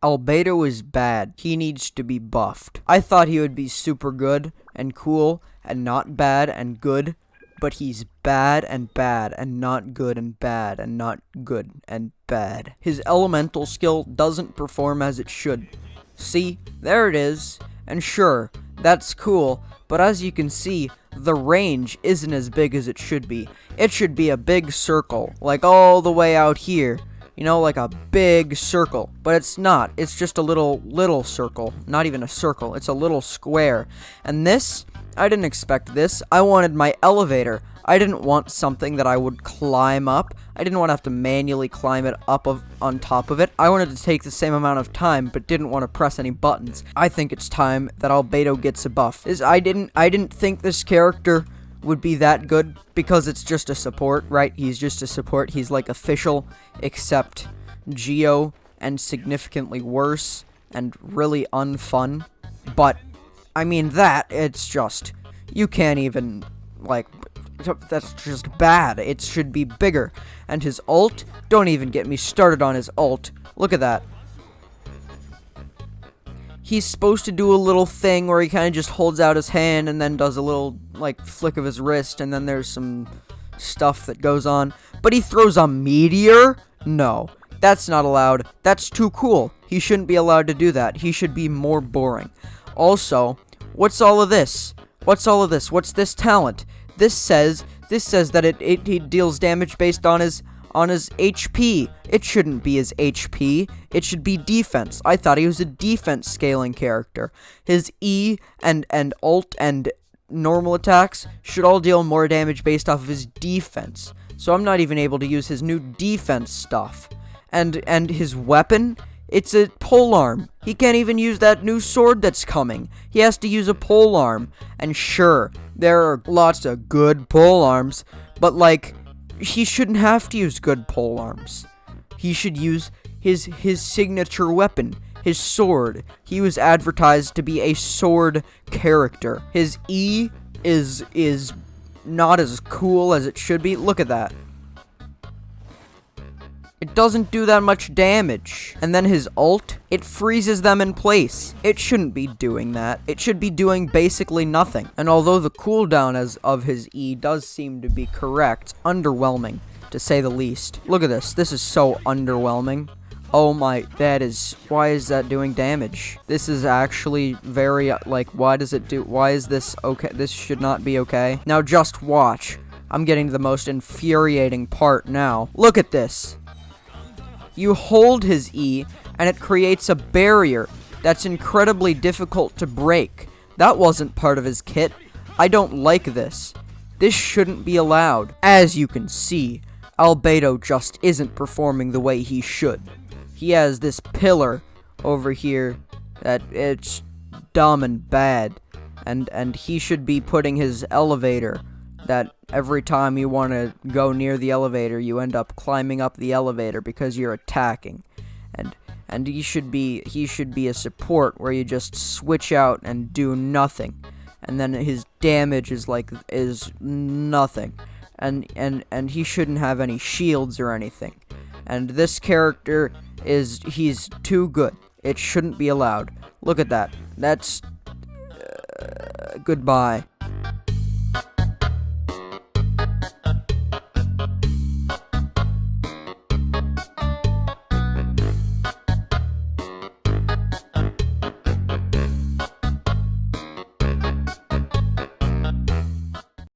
Albedo is bad. He needs to be buffed. I thought he would be super good and cool and not bad and good, but he's bad and not good and bad and not good and bad. His elemental skill doesn't perform as it should. See, there it is. And sure, that's cool, but as you can see, the range isn't as big as it should be. It should be a big circle, like all the way out here. You know, like a big circle. But it's not. It's just a little circle. Not even a circle. It's a little square. And this, I didn't expect this. I wanted my elevator. I didn't want something that I would climb up. I didn't want to have to manually climb it up on top of it. I wanted to take the same amount of time, but didn't want to press any buttons. I think it's time that Albedo gets a buff. I didn't think this character would be that good because it's just a support, right? He's just a support. He's like official, except Geo and significantly worse and really unfun. But I mean it's just, you can't even, like, that's just bad. It should be bigger. And his ult, don't even get me started on his ult. Look at that. He's supposed to do a little thing where he kind of just holds out his hand and then does a little, like, flick of his wrist, and then there's some stuff that goes on. But he throws a meteor? No, that's not allowed. That's too cool. He shouldn't be allowed to do that. He should be more boring. Also, what's all of this? What's all of this? What's this talent? This says that it deals damage based on his HP. It shouldn't be his HP. It should be defense. I thought he was a defense scaling character. His E and ult and normal attacks should all deal more damage based off of his defense. So I'm not even able to use his new defense stuff. And his weapon, it's a polearm. He can't even use that new sword that's coming. He has to use a polearm. And sure, there are lots of good polearms, but like, he shouldn't have to use good polearms. He should use his signature weapon, his sword. He was advertised to be a sword character. His E is not as cool as it should be. Look at that. It doesn't do that much damage. And then his ult, it freezes them in place. It shouldn't be doing that. It should be doing basically nothing. And although the cooldown of his E does seem to be correct, underwhelming, to say the least. Look at this. This is so underwhelming. Oh my, why is that doing damage? This is actually very, like, why is this okay? This should not be okay. Now just watch. I'm getting to the most infuriating part now. Look at this. You hold his E, and it creates a barrier that's incredibly difficult to break. That wasn't part of his kit. I don't like this. This shouldn't be allowed. As you can see, Albedo just isn't performing the way he should. He has this pillar over here that it's dumb and bad. And he should be putting his elevator that every time you want to go near the elevator, you end up climbing up the elevator because you're attacking. And he should be a support where you just switch out and do nothing. And then his damage is nothing. And he shouldn't have any shields or anything. And this character he's too good. It shouldn't be allowed. Look at that. That's goodbye.